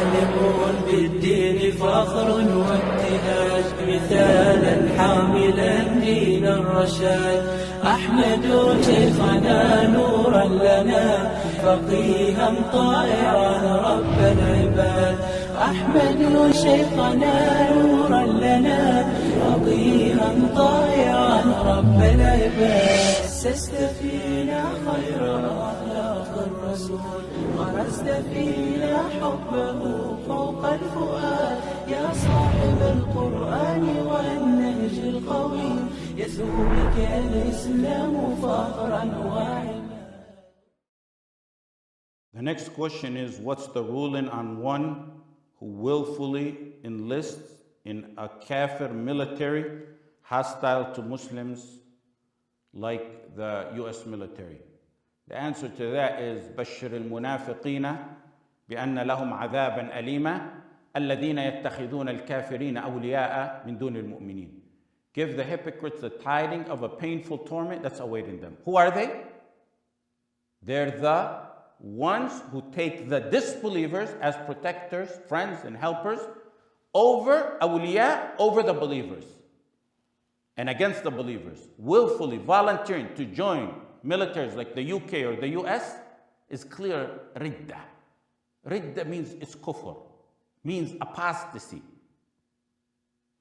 عالم بالدين فخر وابتهاج مثالا حاملا دين الرشاد. أحمد شيخنا نورا لنا فقيها طائعا رب العباد. أحمد شيخنا نورا لنا فقيها طائعا رب العباد. أسست فينا خير أخلاق الرسول غرست فينا حبه فوق الفؤاد. يا صاحب القرآن والنهج القويم يسوع بك الإسلام فخرا وعلا. The next question is, what's the ruling on one who willfully enlists in a Kāfir military hostile to Muslims like the US military? The answer to that is بشر المنافقين بأن لهم عذابا أليما الذين يتخذون الكافرين أولياء من دون المؤمنين. Give the hypocrites the tiding of a painful torment that's awaiting them. Who are they? They're the ones who take the disbelievers as protectors, friends, and helpers over awliya, over the believers, and against the believers. Willfully volunteering to join militaries like the UK or the US is clear ridda. Ridda means it's kufr, means apostasy.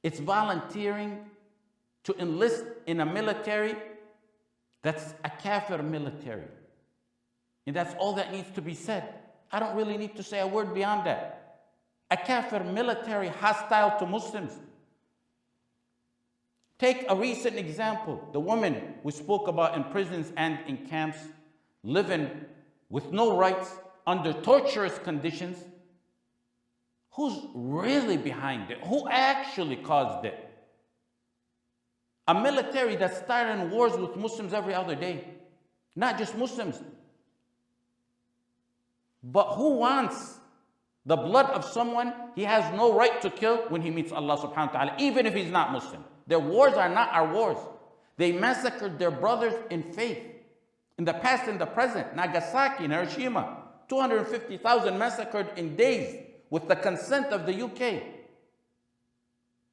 It's volunteering to enlist in a military that's a Kāfir military. And that's all that needs to be said. I don't really need to say a word beyond that. A Kāfir military hostile to Muslims. Take a recent example. The women we spoke about in prisons and in camps, living with no rights, under torturous conditions. Who's really behind it? Who actually caused it? A military that's starting wars with Muslims every other day. Not just Muslims. But who wants the blood of someone he has no right to kill when he meets Allah subhanahu wa ta'ala, even if he's not Muslim? Their wars are not our wars. They massacred their brothers in faith. In the past and the present, Nagasaki and Hiroshima, 250,000 massacred in days with the consent of the UK.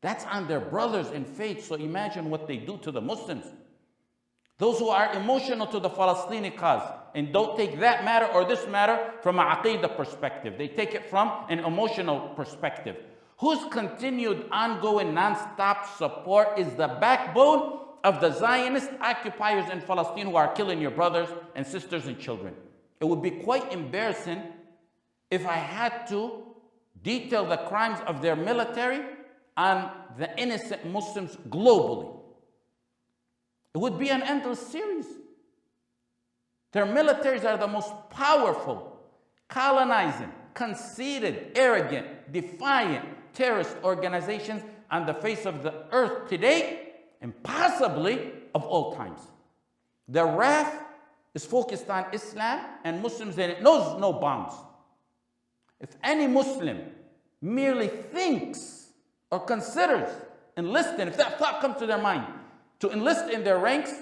That's on their brothers in faith, so imagine what they do to the Muslims. Those who are emotional to the Palestinian cause and don't take that matter or this matter from an aqeedah perspective. They take it from an emotional perspective. Whose continued, ongoing, non-stop support is the backbone of the Zionist occupiers in Palestine who are killing your brothers and sisters and children. It would be quite embarrassing if I had to detail the crimes of their military on the innocent Muslims globally. It would be an endless series. Their militaries are the most powerful, colonizing, conceited, arrogant, defiant terrorist organizations on the face of the earth today and possibly of all times. Their wrath is focused on Islam and Muslims, and it knows no bounds. If any Muslim merely thinks or considers enlisting, if that thought comes to their mind, to enlist in their ranks,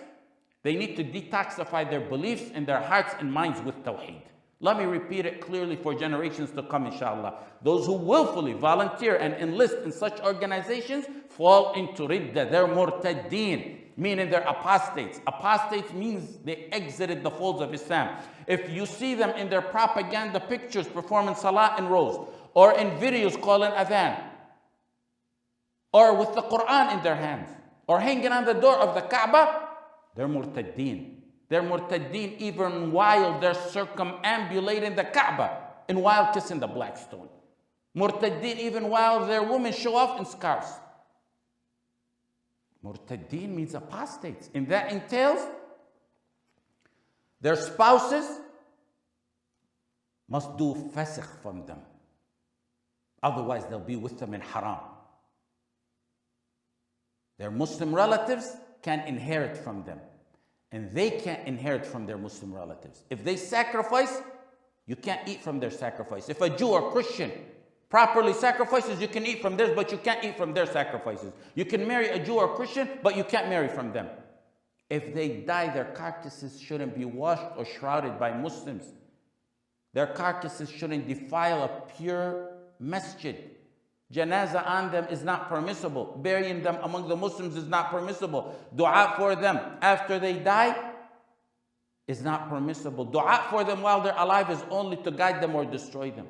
they need to detoxify their beliefs and their hearts and minds with tawheed. Let me repeat it clearly for generations to come, inshallah. Those who willfully volunteer and enlist in such organizations fall into ridda. They're murtaddeen, meaning they're apostates. Apostates means they exited the folds of Islam. If you see them in their propaganda pictures performing salah in rows, or in videos calling adhan, or with the Quran in their hands, or hanging on the door of the Kaaba, they're murtaddeen. They're murtaddeen even while they're circumambulating the Kaaba and while kissing the black stone. Murtaddeen even while their women show off in scarves. Murtaddeen means apostates, and that entails their spouses must do fasakh from them. Otherwise, they'll be with them in haram. Their Muslim relatives can inherit from them, and they can't inherit from their Muslim relatives. If they sacrifice, you can't eat from their sacrifice. If a Jew or Christian properly sacrifices, you can eat from theirs, but you can't eat from their sacrifices. You can marry a Jew or Christian, but you can't marry from them. If they die, their carcasses shouldn't be washed or shrouded by Muslims. Their carcasses shouldn't defile a pure masjid. Janazah on them is not permissible. Burying them among the Muslims is not permissible. Dua for them after they die is not permissible. Dua for them while they're alive is only to guide them or destroy them.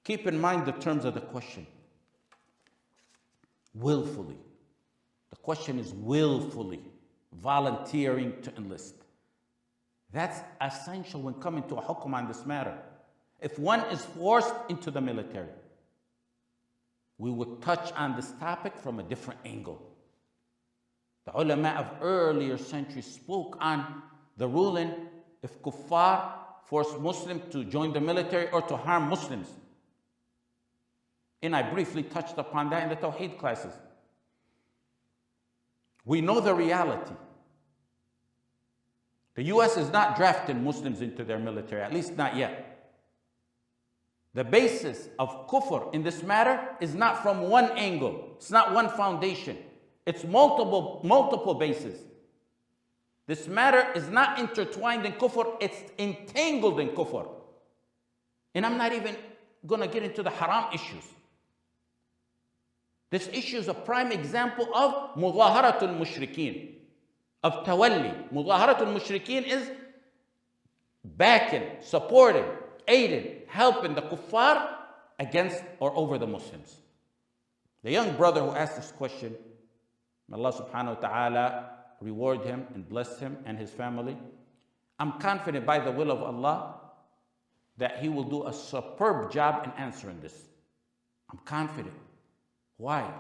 Keep in mind the terms of the question. Willfully. The question is willfully volunteering to enlist. That's essential when coming to a hukum on this matter. If one is forced into the military, we would touch on this topic from a different angle. The ulama of earlier centuries spoke on the ruling if kuffar force Muslims to join the military or to harm Muslims. And I briefly touched upon that in the Tawheed classes. We know the reality. The US is not drafting Muslims into their military, at least not yet. The basis of kufr in this matter is not from one angle. It's not one foundation. It's multiple bases. This matter is not intertwined in kufr, it's entangled in kufr. And I'm not even going to get into the haram issues. This issue is a prime example of mudaharatul mushrikeen, of tawalli. Mudaharatul mushrikeen is backing, supporting, aiding, helping the kuffar against or over the Muslims. The young brother who asked this question, may Allah subhanahu wa ta'ala reward him and bless him and his family. I'm confident by the will of Allah that he will do a superb job in answering this. I'm confident. Why?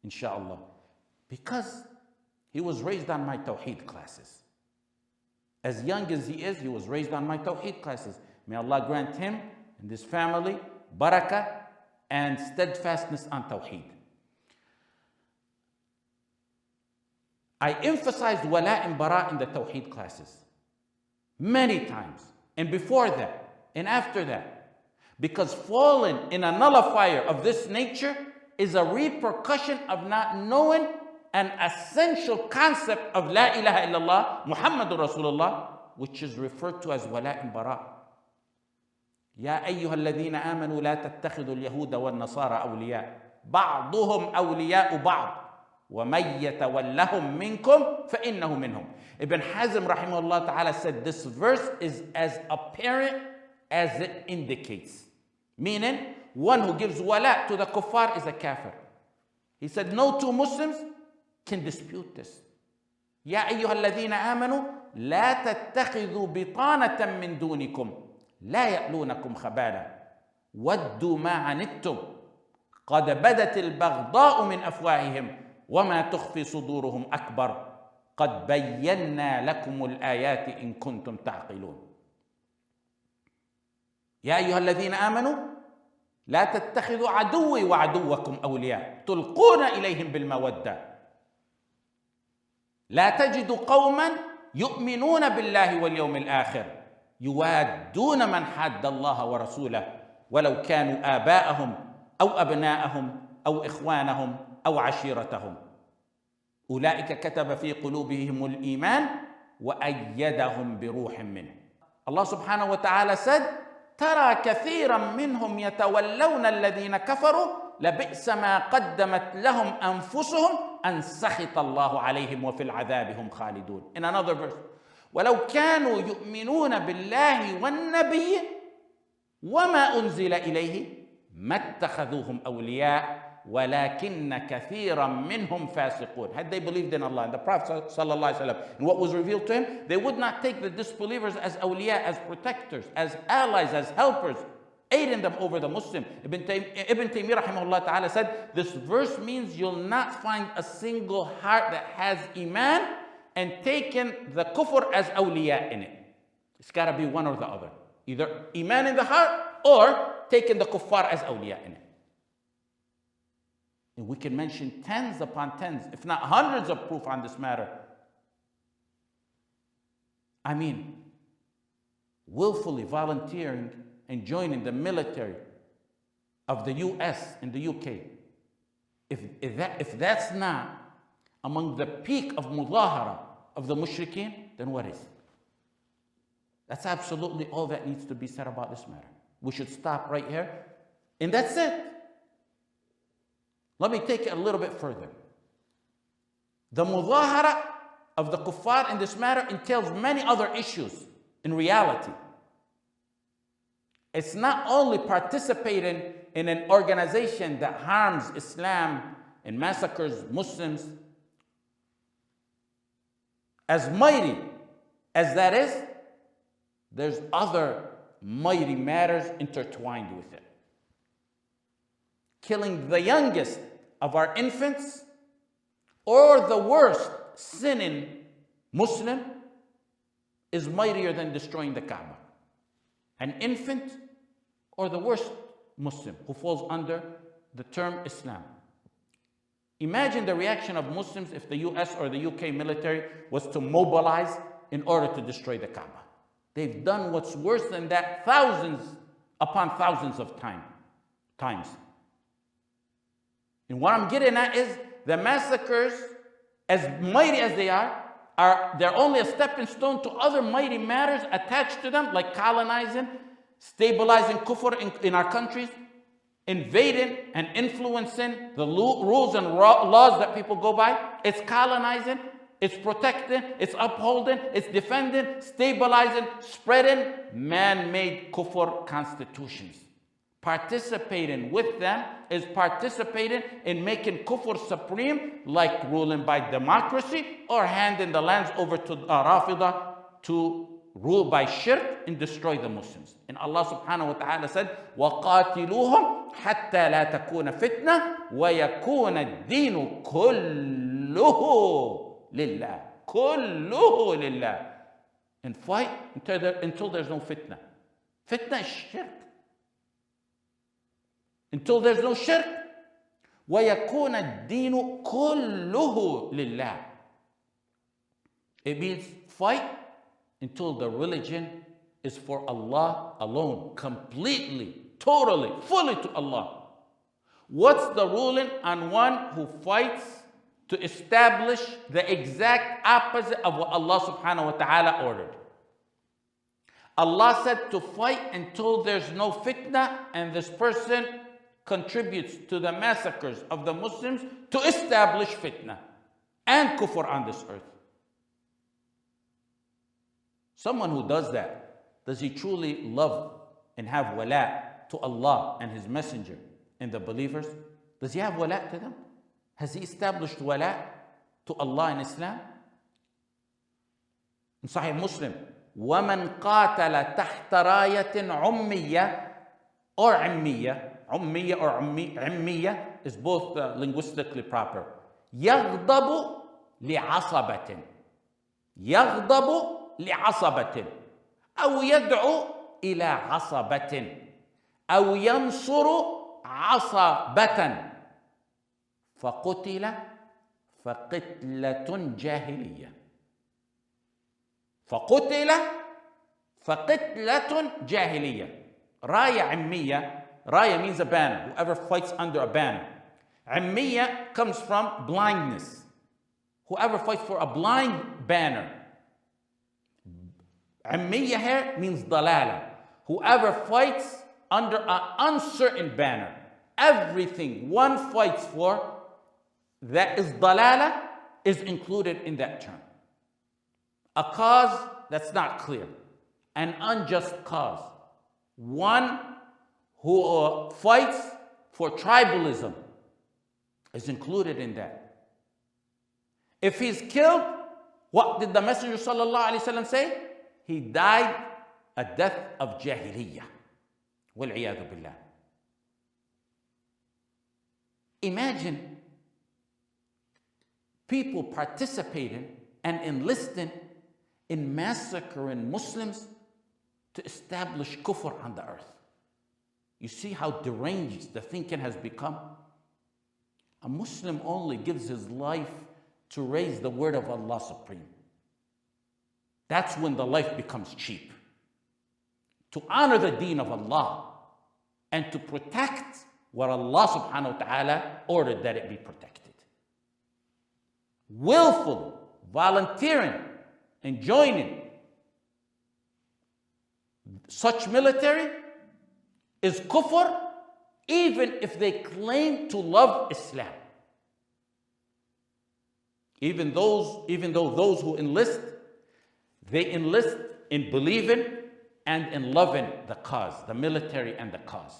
Inshallah. Because he was raised on my Tawheed classes. As young as he was raised on my Tawheed classes. May Allah grant him and his family barakah and steadfastness on Tawheed. I emphasized wala and bara in the Tawheed classes many times, and before that, and after that, because falling in a nullifier of this nature is a repercussion of not knowing an essential concept of La ilaha illallah, Muhammadur Rasulullah, which is referred to as wala and bara. يا أيها الذين آمنوا لا تتخذوا اليهود والنصارى أولياء بعضهم أولياء بعض ومن يتولهم منكم فإنه منهم. Ibn Hazm rahimahullah ta'ala said this verse is as apparent as it indicates. Meaning, one who gives wala to the kuffar is a kafir. He said no two Muslims can dispute this. يا أيها الذين آمنوا لا تتخذوا بطانة من دونكم لا يألونكم خبالا ودوا ما عنتم قد بدت البغضاء من أفواههم وما تخفي صدورهم أكبر قد بينا لكم الآيات إن كنتم تعقلون. يا أيها الذين آمنوا لا تتخذوا عدوي وعدوكم أولياء تلقون إليهم بالمودة لا تجد قوما يؤمنون بالله واليوم الآخر يوادون من حاد الله ورسوله ولو كانوا آباءهم أو أبناءهم أو إخوانهم أو عشيرتهم أولئك كتب في قلوبهم الإيمان وأيدهم بروح منه. Allah subhanahu wa ta'ala said, ترى كثيرا منهم يتولون الذين كفروا لبئس ما قدمت لهم أنفسهم أن سخط الله عليهم وفي العذاب هم خالدون. In another verse, ولو كانوا يؤمنون بالله والنبي وما أنزل إليه ما اتخذوهم أولياء ولكن كثيرا منهم فاسقون. Had they believed in Allah and the Prophet sallallahu alaihi wasallam and what was revealed to him, they would not take the disbelievers as awliya, as protectors, as allies, as helpers, aiding them over the Muslim. Ibn Taymiyyah rahimahullah ta'ala said, this verse means you'll not find a single heart that has iman and taken the kufr as awliya in it. It's got to be one or the other. Either iman in the heart or taking the kuffar as awliya in it. And we can mention tens upon tens, if not hundreds of proof on this matter. I mean, willfully volunteering and joining the military of the US and the UK. If that's not among the peak of mudahara of the mushrikeen, then what is? That's absolutely all that needs to be said about this matter. We should stop right here, and that's it. Let me take it a little bit further. The mudahara of the kuffar in this matter entails many other issues in reality. It's not only participating in an organization that harms Islam and massacres Muslims. As mighty as that is, there's other mighty matters intertwined with it. Killing the youngest of our infants, or the worst sinning Muslim, is mightier than destroying the Kaaba. An infant, or the worst Muslim who falls under the term Islam. Imagine the reaction of Muslims if the US or the UK military was to mobilize in order to destroy the Kaaba. They've done what's worse than that thousands upon thousands of times. And what I'm getting at is the massacres, as mighty as they are, they're only a stepping stone to other mighty matters attached to them, like colonizing, stabilizing kufr in our countries, invading and influencing the rules and laws that people go by. It's colonizing, it's protecting, it's upholding, it's defending, stabilizing, spreading man-made kufr constitutions. Participating with them is participating in making kufr supreme, like ruling by democracy or handing the lands over to Rafida to rule by shirk and destroy the Muslims. And Allah subhanahu wa ta'ala said, وَقَاتِلُوهُمْ حَتَّى لَا تَكُونَ فِتْنَةً وَيَكُونَ الدِّينُ كُلُّهُ لِلَّهِ. كُلُّهُ لِلَّهِ. And fight until there's no fitna. Fitna is shirk. Until there's no shirk. وَيَكُونَ الدِّينُ كُلُّهُ لِلَّهِ. It means fight until the religion is for Allah alone, completely, totally, fully to Allah. What's the ruling on one who fights to establish the exact opposite of what Allah subhanahu wa ta'ala ordered? Allah said to fight until there's no fitna, and this person contributes to the massacres of the Muslims to establish fitna and kufr on this earth. Someone who does that, does he truly love and have wala to Allah and His Messenger and the believers? Does he have wala to them? Has he established wala to Allah and Islam? In Sahih Muslim, وَمَنْ قَاتَلَ تَحْتَ رَايَةٍ عُمِّيَّةٍ or عِمِّيَّةٍ, عُمِّيَّة or عِمِّيَّة is both linguistically proper. يَغْضَبُ لِعَصَبَةٍ. يَغْضَبُ لعصبة أو يدعو إلى عصبة أو ينصر عصبة فقتل فقتلة جاهلية. فقتل فقتلة جاهلية. راية عمية. Raya means a banner. Whoever fights under a banner. عمية comes from blindness. Whoever fights for a blind banner. Ammiya here means dalala. Whoever fights under an uncertain banner. Everything one fights for that is dalala is included in that term. A cause that's not clear. An unjust cause. One who fights for tribalism is included in that. If he's killed, what did the Messenger sallallahu alaihi wasallam say? He died a death of jahiliyyah. Wal-'iyadhu billah. Imagine people participating and enlisting in massacring Muslims to establish kufr on the earth. You see how deranged the thinking has become? A Muslim only gives his life to raise the word of Allah supreme. That's when the life becomes cheap. To honor the deen of Allah and to protect what Allah subhanahu wa ta'ala ordered that it be protected. Willfully volunteering and joining such military is kufr, even if they claim to love Islam. Even though those who enlist, they enlist in believing and in loving the cause, the military and the cause.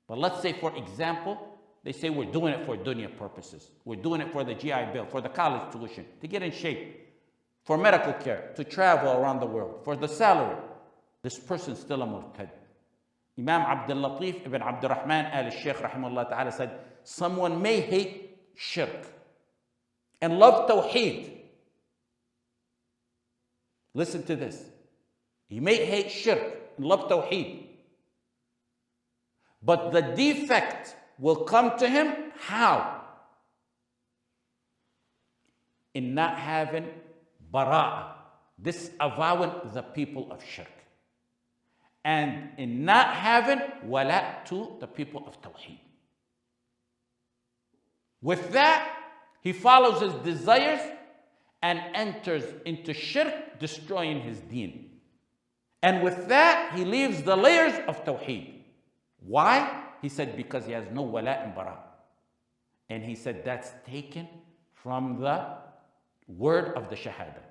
But let's say, for example, they say we're doing it for dunya purposes. We're doing it for the GI Bill, for the college tuition, to get in shape, for medical care, to travel around the world, for the salary. This person's still a murtad. Imam Abdul Latif ibn Abdul Rahman al-Shaykh rahimahullah ta'ala said, someone may hate shirk and love tawheed. Listen to this. He may hate shirk and love tawheed, but the defect will come to him how? In not having bara'ah, disavowing the people of shirk, and in not having wala to the people of tawheed. With that, he follows his desires and enters into shirk, destroying his deen. And with that, he leaves the layers of tawheed. Why? He said, because he has no wala and bara. And he said that's taken from the word of the shahada.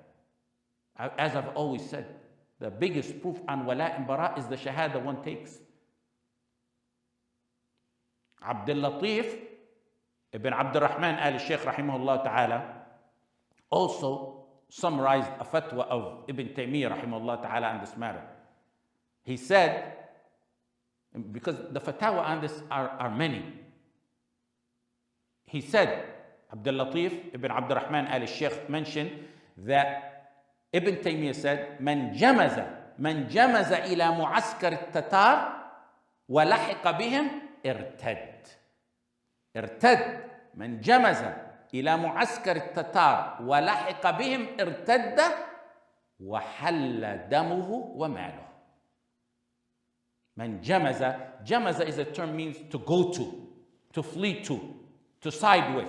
As I've always said, the biggest proof on wala and bara is the shahada one takes. Abdul Latif ibn Abdul Rahman al-Shaykh rahimahullah ta'ala also summarized a fatwa of Ibn Taymiyyah rahimahullah ta'ala on this matter. He said, because the fatwa on this are many. He said, Abdul Latif ibn Abdul Rahman al-Shaykh mentioned that Ibn Taymiyyah said, من جمز إلى معسكر التتار ولحق بهم ارتد. من جمز إلى معسكر التتار ولحق بهم ارتد وحل دمه وماله. من جمز is a term means to go to flee to side with.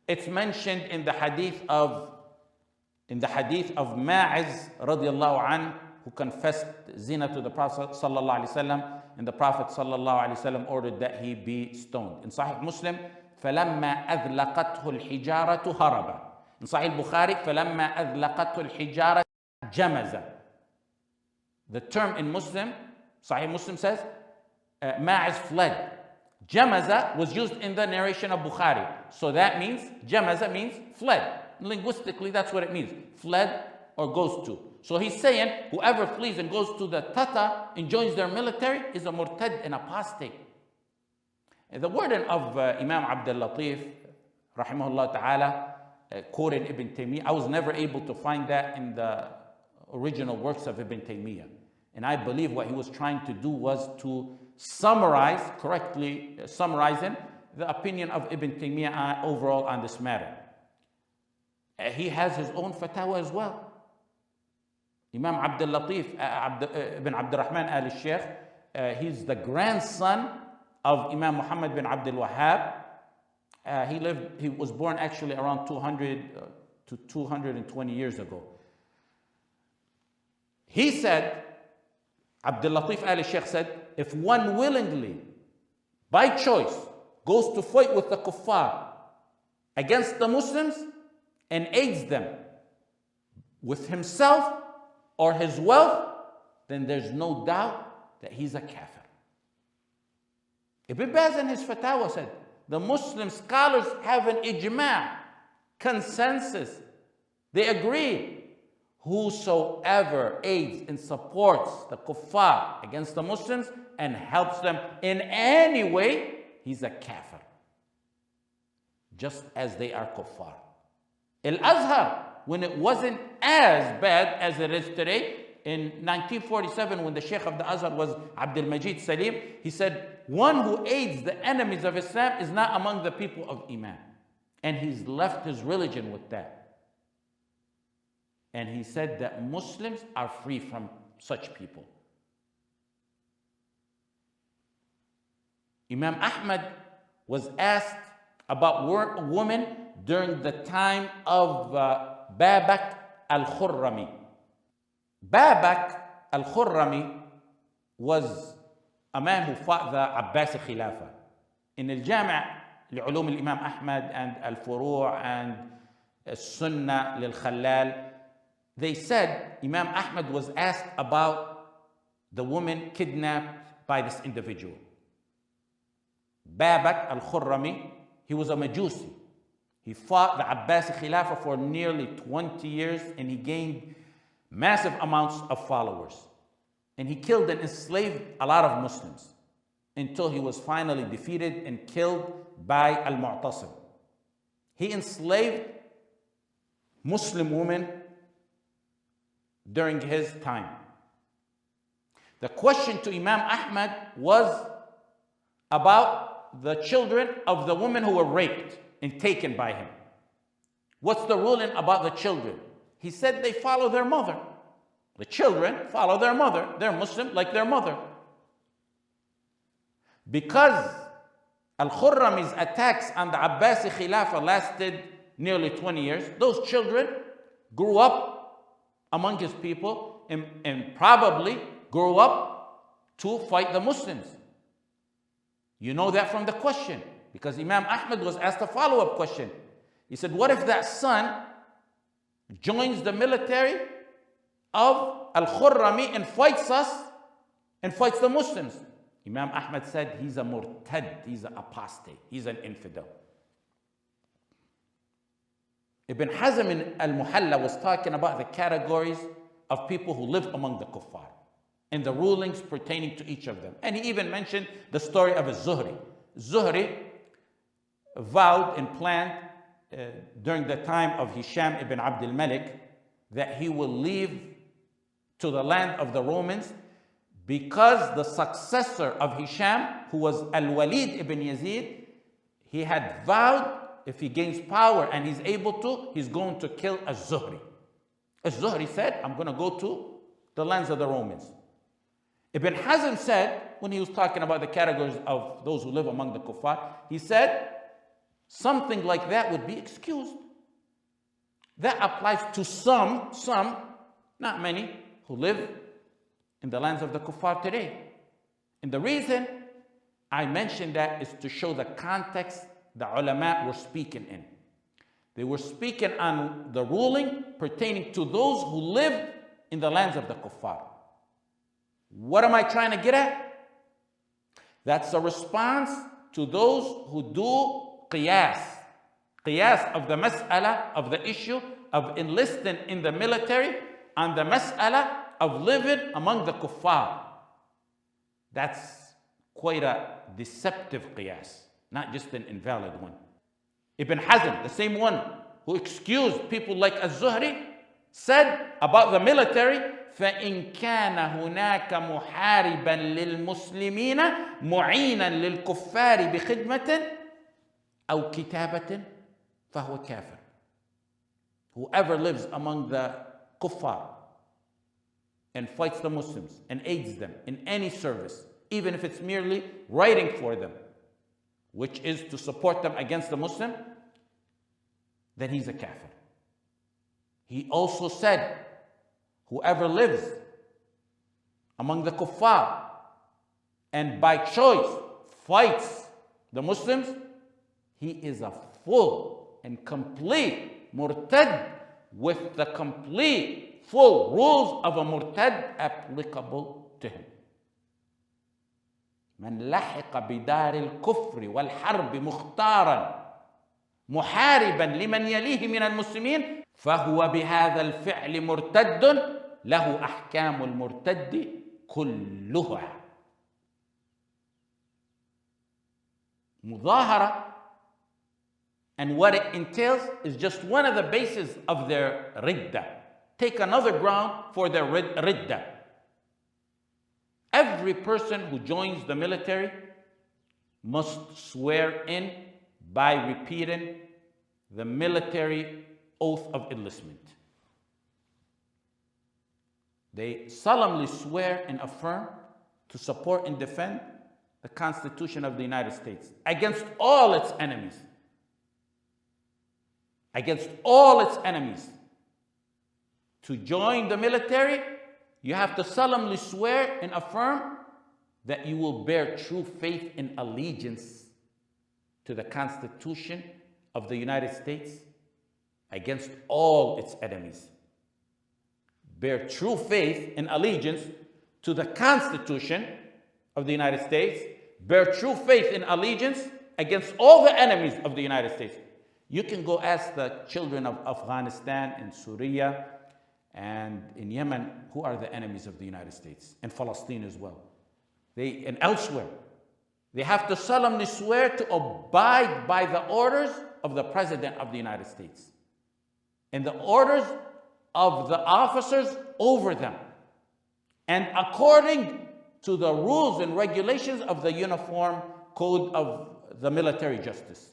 It's mentioned in the hadith of Ma'iz radiallahu anhu, who confessed zina to the Prophet sallallahu alaihi wasallam, and the Prophet sallallahu alaihi wasallam ordered that he be stoned. In Sahih Muslim, فَلَمَّا أَذْلَقَتْهُ الْحِجَارَةُ هَرَبَ. In Sahih Bukhari, فَلَمَّا أَذْلَقَتْهُ الْحِجَارَةُ جَمَزَ. The term in Muslim, Sahih Muslim says, Ma'iz fled. Jamaza was used in the narration of Bukhari. So that means, Jamaza means fled. Linguistically, that's what it means. Fled or goes to. So he's saying, whoever flees and goes to the Tatar and joins their military is a murtad, an apostate. And the wording of Imam Abdul Latif, rahimahullah ta'ala, quoted Ibn Taymiyyah, I was never able to find that in the original works of Ibn Taymiyyah. And I believe what he was trying to do was to summarize, correctly summarizing the opinion of Ibn Taymiyyah overall on this matter. He has his own fatwa as well. Imam Abdul Latif ibn Abdul Rahman al-Shaykh, he's the grandson of Imam Muhammad bin Abdul Wahhab. He was born actually around 200 to 220 years ago. He said, Abdul Latif al-Shaykh said, if one willingly, by choice, goes to fight with the kuffar against the Muslims and aids them with himself or his wealth, then there's no doubt that he's a kafir. Ibn Baz in his fatwa said, the Muslim scholars have an ijma', consensus. They agree. Whosoever aids and supports the kuffar against the Muslims and helps them in any way, he's a kafir. Just as they are kuffar. Al-Azhar, when it wasn't as bad as it is today, in 1947, when the Shaykh of the Azhar was Abdul Majid Salim, he said, one who aids the enemies of Islam is not among the people of Iman. And he's left his religion with that. And he said that Muslims are free from such people. Imam Ahmad was asked about women during the time of Babak al-Khurrami. Babak al-Khurrami was a man who fought the Abbasi Khilafah. In al-Jami' لعلوم الإمام أحمد and al-Furu' and Sunnah lil-Khallal, they said Imam Ahmad was asked about the woman kidnapped by this individual. Babak al-Khurrami, he was a Majusi. He fought the Abbasi Khilafah for nearly 20 years and he gained massive amounts of followers. And he killed and enslaved a lot of Muslims until he was finally defeated and killed by Al-Mu'tasim. He enslaved Muslim women during his time. The question to Imam Ahmad was about the children of the women who were raped and taken by him. What's the ruling about the children? He said they follow their mother. The children follow their mother. They're Muslim like their mother. Because Al-Khurrami's attacks on the Abbasi Khilafah lasted nearly 20 years, those children grew up among his people and probably grew up to fight the Muslims. You know that from the question, because Imam Ahmad was asked a follow-up question. He said, what if that son joins the military of Al-Khurrami and fights us and fights the Muslims? Imam Ahmad said, he's a murtad, he's an apostate, he's an infidel. Ibn Hazm in Al-Muhalla was talking about the categories of people who live among the kuffar and the rulings pertaining to each of them. And he even mentioned the story of Zuhri. Zuhri vowed and planned during the time of Hisham ibn Abd al-Malik that he will leave to the land of the Romans because the successor of Hisham, who was Al-Walid ibn Yazid, he had vowed if he gains power and he's able to, he's going to kill Az-Zuhri. Az-Zuhri said, I'm going to go to the lands of the Romans. Ibn Hazm said, when he was talking about the categories of those who live among the kuffar, he said, something like that would be excused. That applies to some, not many, who live in the lands of the kuffar today. And the reason I mention that is to show the context the ulama were speaking in. They were speaking on the ruling pertaining to those who live in the lands of the kuffar. What am I trying to get at? That's a response to those who do qiyas. Qiyas of the mas'ala, of the issue of enlisting in the military, on the mas'ala of living among the kuffar. That's quite a deceptive qiyas, not just an invalid one. Ibn Hazm, the same one who excused people like Az-Zuhri, said about the military, فَإِنْ كَانَ هُنَاكَ مُحَارِبًا لِلْمُسْلِمِينَ مُعِينًا لِلْكُفَّارِ بِخِدْمَةٍ أَوْ كِتَابَةٍ فَهُوَ كَافِرٌ. Whoever lives among the kuffar and fights the Muslims and aids them in any service, even if it's merely writing for them, which is to support them against the Muslim, then he's a kafir. He also said, whoever lives among the kuffar and by choice fights the Muslims, he is a full and complete murtad with the complete full rules of a murtad applicable to him. من لحق بدار الكفر والحرب مختارا محاربا لمن يليه من المسلمين فهو بهذا الفعل مرتد له أحكام المرتد كلها. مظاهرة and what it entails is just one of the bases of their ridda. Take another ground for their ridda. Every person who joins the military must swear in by repeating the military oath of enlistment. They solemnly swear and affirm to support and defend the Constitution of the United States against all its enemies. Against all its enemies. To join the military you have to solemnly swear and affirm that you will bear true faith and allegiance to the Constitution of the United States against all its enemies. Bear true faith and allegiance to the Constitution of the United States. Bear true faith and allegiance against all the enemies of the United States. You can go ask the children of Afghanistan and Syria and in Yemen, who are the enemies of the United States, and Palestine as well. And elsewhere. They have to solemnly swear to abide by the orders of the President of the United States and the orders of the officers over them, and according to the rules and regulations of the Uniform Code of the Military Justice.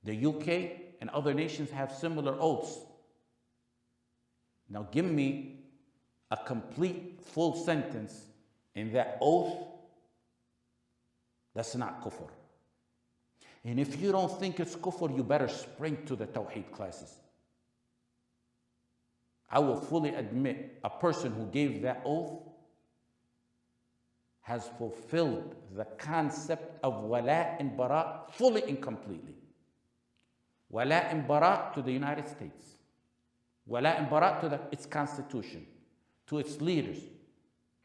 The UK and other nations have similar oaths. Now give me a complete, full sentence in that oath that's not kufr. And if you don't think it's kufr, you better spring to the Tawheed classes. I will fully admit a person who gave that oath has fulfilled the concept of wala and bara fully and completely. Wala and bara to the United States. Wala and bara to its constitution, to its leaders,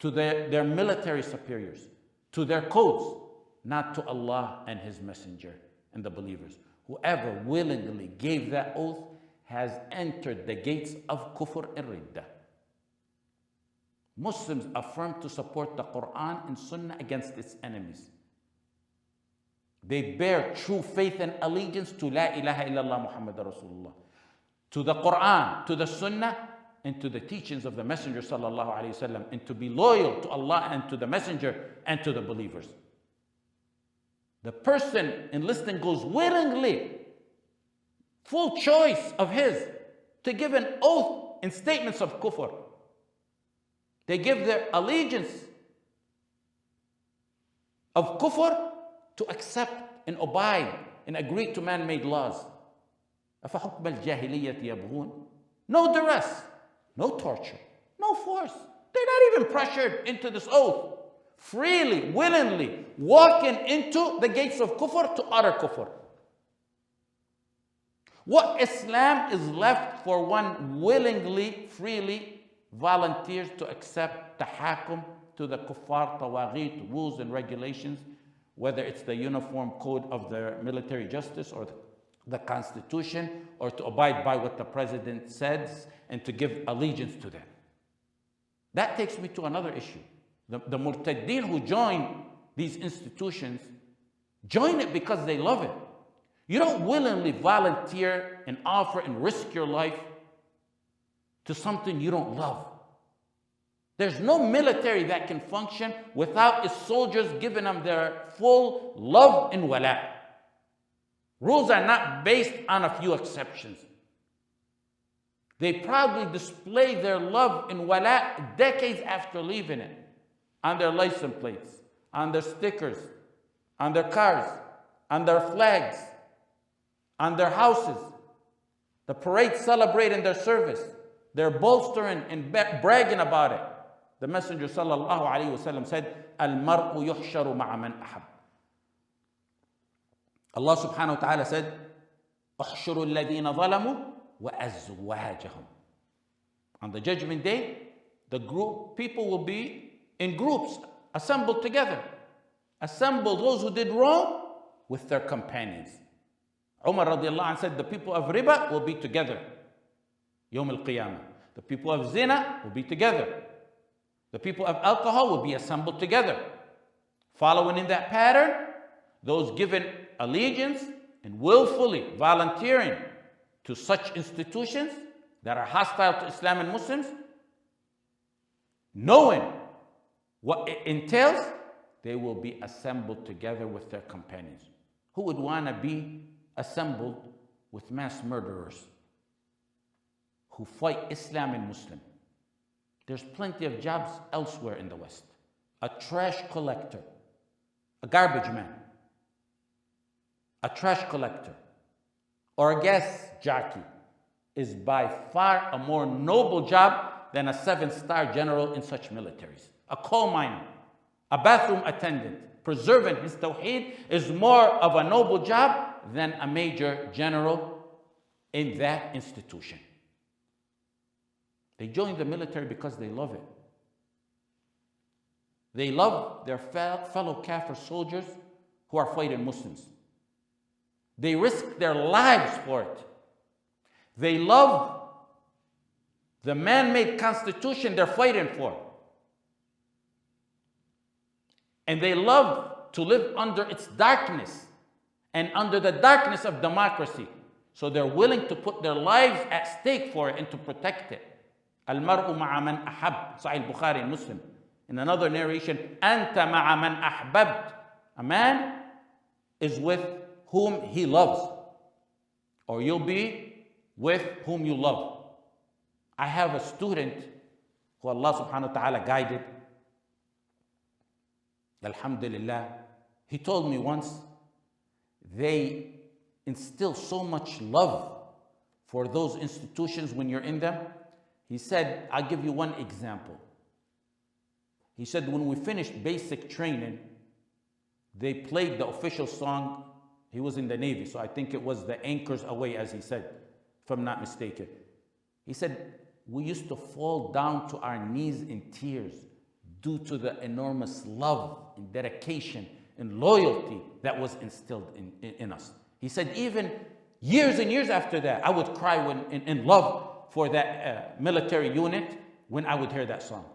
to their military superiors, to their codes, not to Allah and His Messenger and the believers. Whoever willingly gave that oath has entered the gates of kufr and riddah. Muslims affirm to support the Quran and Sunnah against its enemies. They bear true faith and allegiance to La ilaha illallah Muhammad Rasulullah, to the Quran, to the Sunnah, and to the teachings of the Messenger sallallahu alaihi wasallam, and to be loyal to Allah and to the Messenger and to the believers. The person enlisting goes willingly, full choice of his, to give an oath in statements of kufr. They give their allegiance of kufr to accept and abide and agree to man-made laws. أَفَحُكْمَ الْجَاهِلِيَّةِ يَبْغُونَ. No duress, no torture, no force. They're not even pressured into this oath. Freely, willingly, walking into the gates of kufr to utter kufr. What Islam is left for one willingly, freely volunteers to accept tahakum to the kuffar, tawaghit, rules and regulations, whether it's the Uniform Code of the Military Justice or the Constitution, or to abide by what the President says and to give allegiance to them. That takes me to another issue. The murtaddeen who join these institutions join it because they love it. You don't willingly volunteer and offer and risk your life to something you don't love. There's no military that can function without its soldiers giving them their full love and wala. Rules are not based on a few exceptions. They proudly display their love and wala decades after leaving it, on their license plates, on their stickers, on their cars, on their flags, on their houses. The parades celebrating their service. They're bolstering and bragging about it. The Messenger sallallahu alaihi wasallam said, "Al-mar'u yuhsharu ma'a man ahab." Allah subhanahu wa ta'ala said, "Uhshuru alladhina zalamu wa azwajahum." On the judgment day, people will be in groups, assembled together. Assemble those who did wrong with their companions. Umar radiallahu anh said, the people of riba will be together. Yawm al-Qiyamah. The people of zina will be together. The people of alcohol will be assembled together. Following in that pattern, those given allegiance and willfully volunteering to such institutions that are hostile to Islam and Muslims, knowing what it entails, they will be assembled together with their companions. Who would want to be assembled with mass murderers who fight Islam and Muslim? There's plenty of jobs elsewhere in the West. A trash collector, a garbage man, a trash collector, or a gas jockey is by far a more noble job than a 7-star general in such militaries. A coal miner, a bathroom attendant, preserving his tawheed is more of a noble job than a major general in that institution. They join the military because they love it. They love their fellow Kāfir soldiers who are fighting Muslims. They risk their lives for it. They love the man-made constitution they're fighting for. And they love to live under its darkness and under the darkness of democracy. So they're willing to put their lives at stake for it and to protect it. Al-mar'u ma'a man ahab, Sahih Bukhari and Muslim. In another narration, Anta ma'a man ahbabt. A man is with whom he loves, or you'll be with whom you love. I have a student who Allah subhanahu wa ta'ala guided. Alhamdulillah. He told me once, they instill so much love for those institutions when you're in them. He said, I'll give you one example. He said, when we finished basic training, they played the official song. He was in the Navy, so I think it was The Anchors Away, as he said, if I'm not mistaken. He said, we used to fall down to our knees in tears due to the enormous love and dedication and loyalty that was instilled in us. He said, even years and years after that, I would cry in love for that military unit when I would hear that song.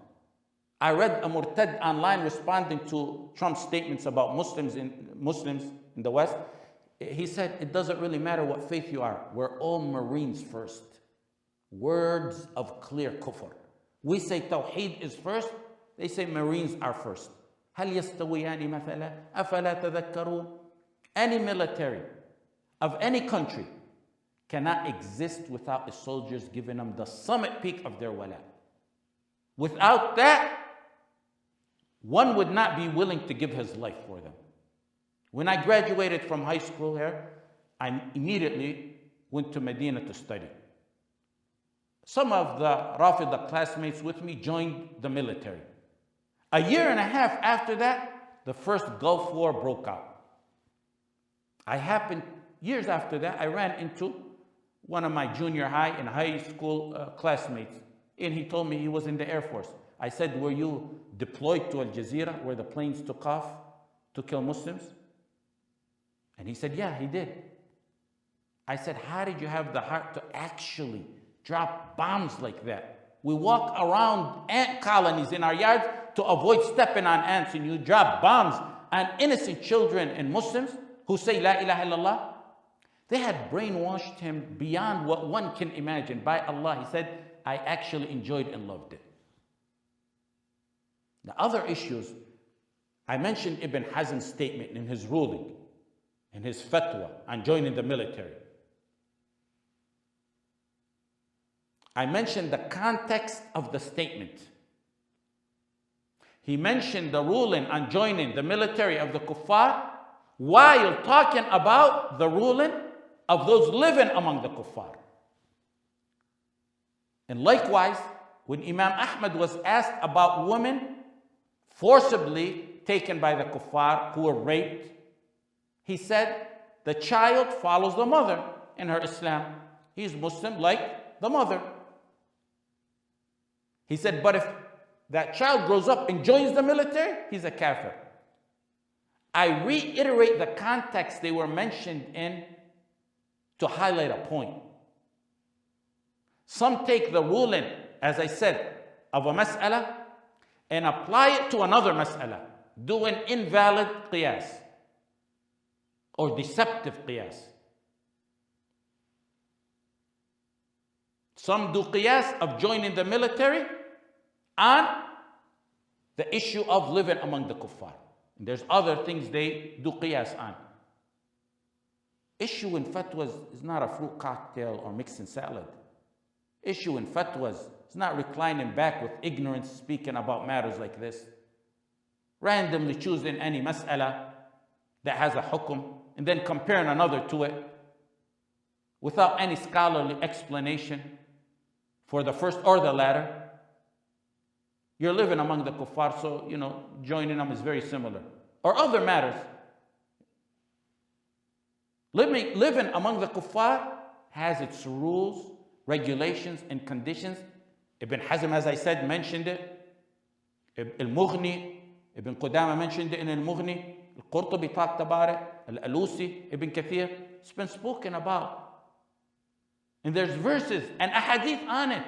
I read a murtad online responding to Trump's statements about Muslims in the West. He said, it doesn't really matter what faith you are. We're all Marines first. Words of clear kufr. We say Tawheed is first. They say Marines are first. هل يستويان مثلا أفلا تذكرون? Any military of any country cannot exist without the soldiers giving them the summit peak of their wala. Without that, one would not be willing to give his life for them. When I graduated from high school here, I immediately went to Medina to study. Some of the Rafida classmates with me joined the military. A year and a half after that, the first Gulf War broke out. Years after that, I ran into one of my junior high and high school classmates, and he told me he was in the Air Force. I said, were you deployed to Al Jazeera where the planes took off to kill Muslims? And he said, yeah, he did. I said, how did you have the heart to actually drop bombs like that? We walk around ant colonies in our yards to avoid stepping on ants, and you drop bombs on innocent children and Muslims who say La ilaha illallah. They had brainwashed him beyond what one can imagine. By Allah, he said, I actually enjoyed and loved it. The other issues, I mentioned Ibn Hazm's statement in his ruling, in his fatwa on joining the military. I mentioned the context of the statement. He mentioned the ruling on joining the military of the kuffar while talking about the ruling of those living among the kuffar. And likewise, when Imam Ahmad was asked about women forcibly taken by the kuffar who were raped, he said, the child follows the mother in her Islam. He's Muslim like the mother. He said, but if that child grows up and joins the military, he's a kafir. I reiterate the context they were mentioned in to highlight a point. Some take the ruling, as I said, of a mas'ala and apply it to another mas'ala, do an invalid qiyas or deceptive qiyas. Some do qiyas of joining the military on the issue of living among the kuffar. And there's other things they do qiyas on. Issue in fatwas is not a fruit cocktail or mixing salad. Issue in fatwas is not reclining back with ignorance speaking about matters like this. Randomly choosing any mas'ala that has a hukum and then comparing another to it without any scholarly explanation for the first or the latter. You're living among the kuffar, so, joining them is very similar. Or other matters. Living among the kuffar has its rules, regulations, and conditions. Ibn Hazm, as I said, mentioned it. Al-Mughni, Ibn Qudama mentioned it in Al-Mughni. Al-Qurtubi talked about it. Al-Alusi, Ibn Kathir. It's been spoken about. And there's verses and ahadith on it.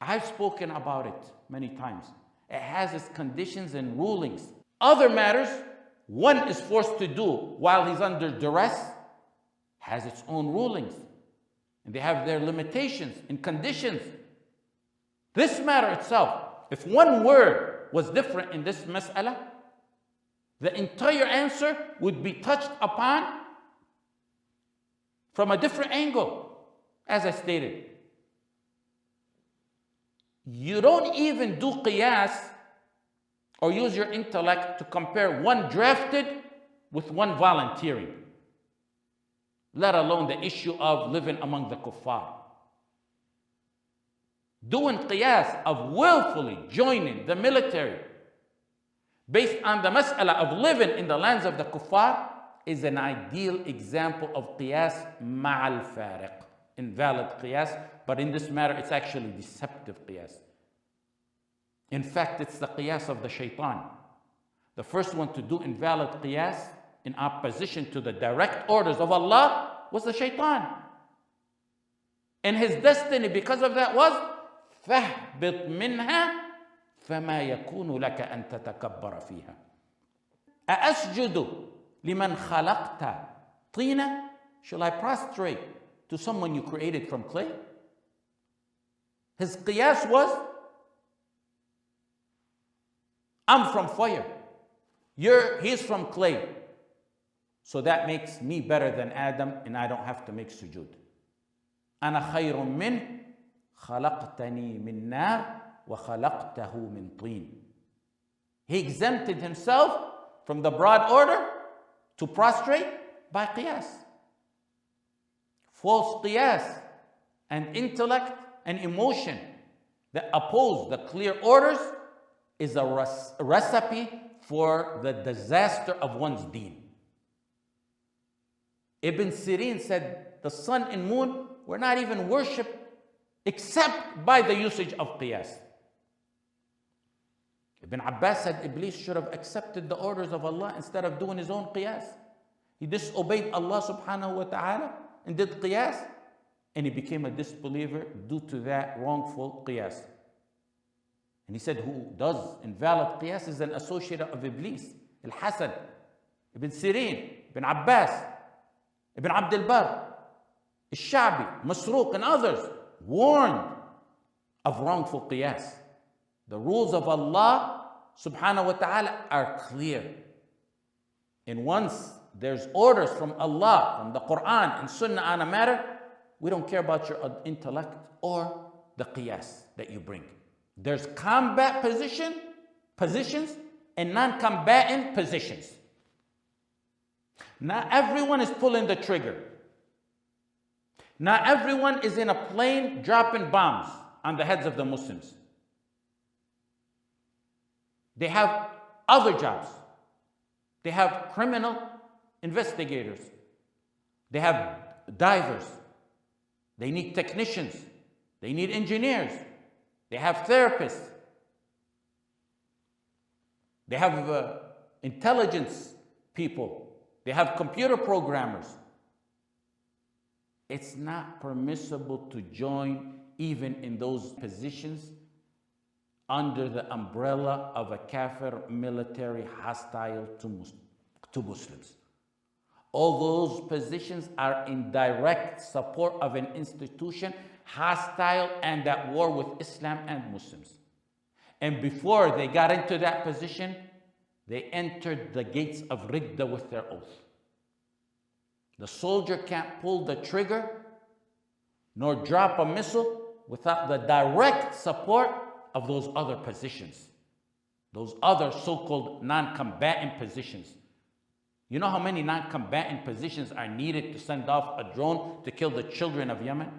I've spoken about it many times. It has its conditions and rulings. Other matters, one is forced to do while he's under duress, has its own rulings. And they have their limitations and conditions. This matter itself, if one word was different in this mas'ala, the entire answer would be touched upon from a different angle, as I stated. You don't even do qiyas or use your intellect to compare one drafted with one volunteering, let alone the issue of living among the kuffar. Doing qiyas of willfully joining the military based on the mas'ala of living in the lands of the kuffar is an ideal example of qiyas ma'al fariq, invalid qiyas, but in this matter it's actually deceptive qiyas. In fact, it's the qiyas of the shaitan. The first one to do invalid qiyas in opposition to the direct orders of Allah was the shaitan. And his destiny because of that was فَاهْبِطْ مِنْهَا فَمَا يَكُونُ لَكَ أَن تَتَكَبَّرَ فِيهَا أَأَسْجُدُ لِمَنْ خَلَقْتَ طِينًا. Shall I prostrate to someone you created from clay? His qiyas was, I'm from fire. He's from clay. So that makes me better than Adam and I don't have to make sujood. أَنَا خَيْرٌ مِّنْهُ خَلَقْتَنِي مِنْ نَارٍ وَخَلَقْتَهُ مِنْ طِينٍ. He exempted himself from the broad order to prostrate by qiyas. False qiyas and intellect and emotion that oppose the clear orders is a recipe for the disaster of one's deen. Ibn Sirin said the sun and moon were not even worshipped except by the usage of qiyas. Ibn Abbas said Iblis should have accepted the orders of Allah instead of doing his own qiyas. He disobeyed Allah subhanahu wa ta'ala and did qiyas, and he became a disbeliever due to that wrongful qiyas. And he said, who does invalid qiyas is an associate of Iblis, Al-Hasan, Ibn Sirin, Ibn Abbas, Ibn Abd al-Barr, Al-Sha'bi, Masruq, and others warned of wrongful qiyas. The rules of Allah subhanahu wa ta'ala are clear. And once there's orders from Allah, from the Quran and Sunnah on a matter, we don't care about your intellect or the qiyas that you bring. There's combat positions and non-combatant positions. Not everyone is pulling the trigger. Not everyone is in a plane dropping bombs on the heads of the Muslims. They have other jobs. They have criminal investigators. They have divers. They need technicians. They need engineers. They have therapists. They have intelligence people. They have computer programmers. It's not permissible to join even in those positions under the umbrella of a Kāfir military hostile to Muslims. All those positions are in direct support of an institution hostile and at war with Islam and Muslims. And before they got into that position, they entered the gates of Ridda with their oath. The soldier can't pull the trigger nor drop a missile without the direct support of those other positions, those other so-called non-combatant positions. You know how many non-combatant positions are needed to send off a drone to kill the children of Yemen?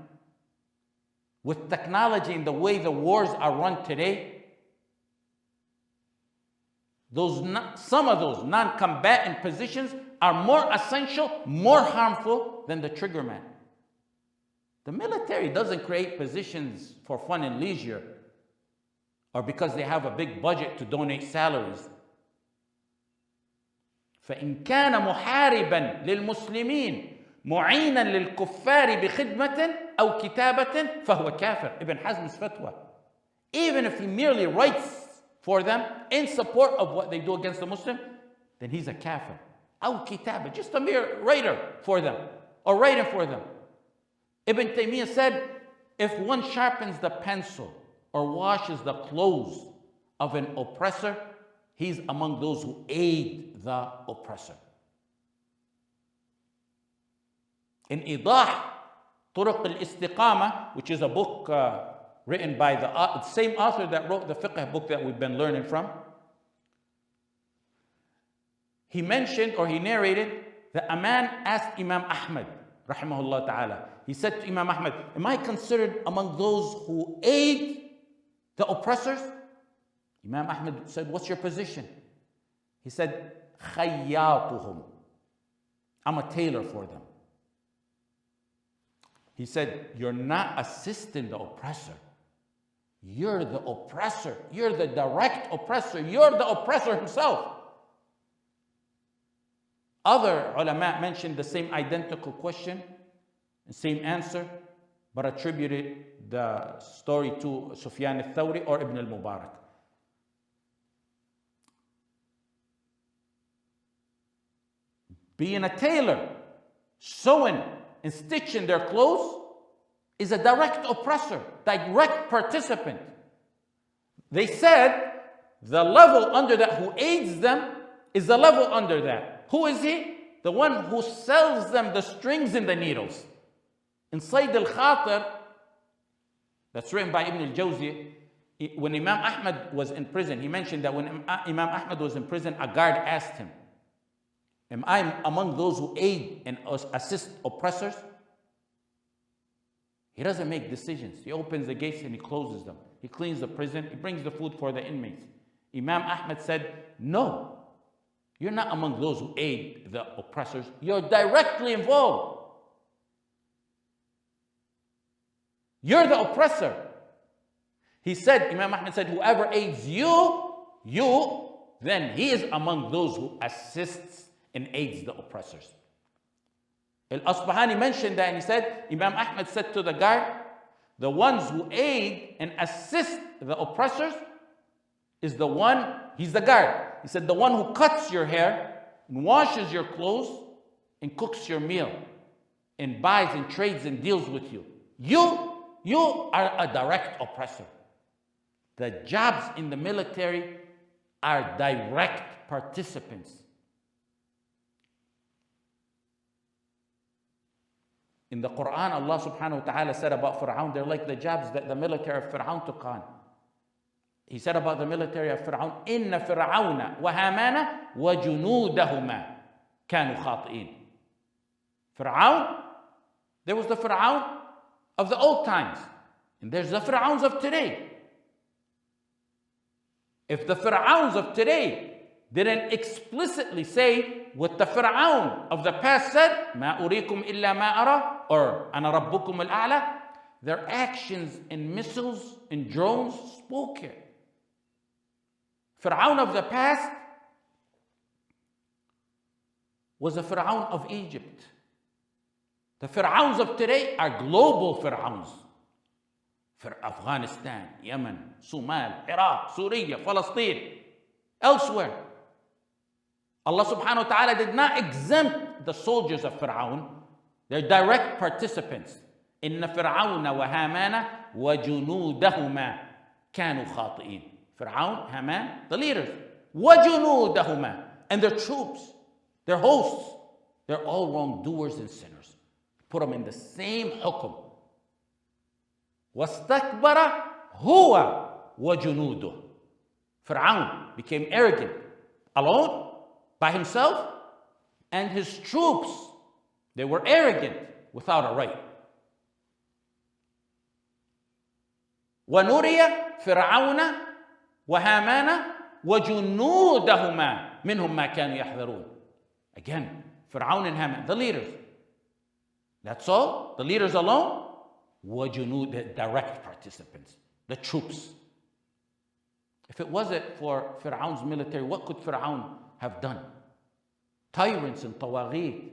With technology and the way the wars are run today, some of those non-combatant positions are more essential, more harmful than the trigger man. The military doesn't create positions for fun and leisure or because they have a big budget to donate salaries. فإن كان محاربا للمسلمين معينا للكفار بخدمة أو كتابة فهو كافر. Ibn Hazm's fatwa. Even if he merely writes for them in support of what they do against the Muslim, then he's a kafir. أو كتابة, just a mere writer for them or writing for them. Ibn Taymiyyah said, if one sharpens the pencil or washes the clothes of an oppressor, he's among those who aid the oppressor. In إيضاح طرق الاستقامة, which is a book written by the same author that wrote the fiqh book that we've been learning from, he mentioned or he narrated that a man asked Imam Ahmad, rahimahullah ta'ala, he said to Imam Ahmad, am I considered among those who aid the oppressors? Imam Ahmad said, what's your position? He said, خياطهم, I'm a tailor for them. He said, you're not assisting the oppressor. You're the oppressor. You're the direct oppressor. You're the oppressor himself. Other ulama mentioned the same identical question, the same answer, but attributed the story to Sufyan al-Thawri or Ibn al-Mubarak. Being a tailor, sewing and stitching their clothes is a direct oppressor, direct participant. They said the level under that who aids them is the level under that. Who is he? The one who sells them the strings and the needles. In Sayd al-Khatir, that's written by Ibn al-Jawzi, when Imam Ahmad was in prison, he mentioned that when Imam Ahmad was in prison, a guard asked him, am I among those who aid and assist oppressors? He doesn't make decisions. He opens the gates and he closes them. He cleans the prison. He brings the food for the inmates. Imam Ahmad said, no, you're not among those who aid the oppressors. You're directly involved. You're the oppressor. He said, Imam Ahmad said, whoever aids you, then he is among those who assists and aids the oppressors. Al-Asbahani mentioned that and he said, Imam Ahmad said to the guard, the ones who aid and assist the oppressors is the one, he's the guard. He said, the one who cuts your hair and washes your clothes and cooks your meal and buys and trades and deals with you. You are a direct oppressor. The jobs in the military are direct participants. In the Quran, Allah subhanahu wa ta'ala said about Fir'aun, they're like the jobs that the military of Fir'aun took on. He said about the military of Fir'aun, إِنَّ فِرْعَوْنَ وَهَامَانَ وَجُنُودَهُمَا كَانُوا خَاطِئِينَ. Fir'aun, there was the Fir'aun of the old times, and there's the Fir'auns of today. If the Fir'auns of today didn't explicitly say what the Fir'aun of the past said, مَا أُرِيكُمْ إِلَّا مَا أَرَى, or أَنَا رَبُّكُمُ الْأَعْلَى, their actions in missiles and drones spoke it. Fir'aun of the past was the Fir'aun of Egypt. The Fir'auns of today are global Fir'auns. For Afghanistan, Yemen, Somalia, Iraq, Syria, Palestine, elsewhere. Allah subhanahu wa ta'ala did not exempt the soldiers of Fir'aun. They're direct participants. إِنَّ فِرْعَوْنَ وَهَامَانَ وَجُنُودَهُمَا كَانُوا خَاطِئِينَ. Fir'aun, Haman, the leaders. وَجُنُودَهُمَا, and their troops, their hosts, they're all wrongdoers and sinners. Put them in the same hukum. وَاسْتَكْبَرَ هُوَ وَجُنُودُهُ. Fir'aun became arrogant, alone, by himself, and his troops, they were arrogant, without a right. وَنُرِيَ فِرْعَوْنَ وَهَامَانَ وجنودهما منهم ما كانوا يحذرون. Again, Fir'aun and Haman, the leaders. That's all? The leaders alone? وجنود, the direct participants, the troops. If it wasn't for Fir'aun's military, what could Fir'aun have done? Tyrants and tawaghit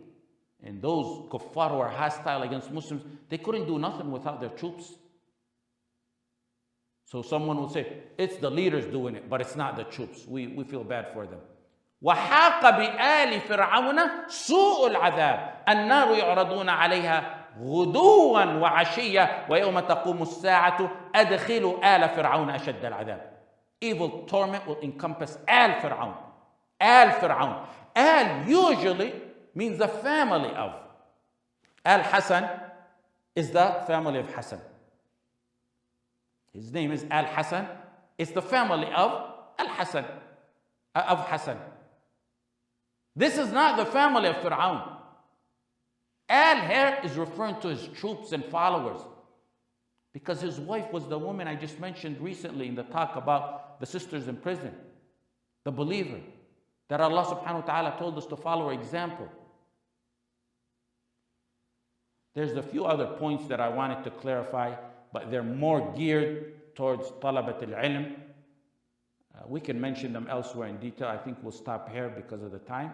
and those kuffar who are hostile against Muslims, they couldn't do nothing without their troops. So someone will say, it's the leaders doing it, but it's not the troops. We feel bad for them. وحاق بآل فرعون سوء العذاب النار يعرضون عليها غدوا وعشيا ويوم تقوم الساعة أدخلوا آل فرعون أشد العذاب. Evil torment will encompass Al Fir'aun. Al Fir'aun. Al usually means the family of. Al Hassan is the family of Hassan. His name is Al Hassan. It's the family of Al Hassan, of Hassan. This is not the family of Fir'aun. Al here is referring to his troops and followers, because his wife was the woman I just mentioned recently in the talk about the sisters in prison, the believer, that Allah subhanahu wa ta'ala told us to follow her example. There's a few other points that I wanted to clarify, but they're more geared towards talabat al-ilm. We can mention them elsewhere in detail. I think we'll stop here because of the time.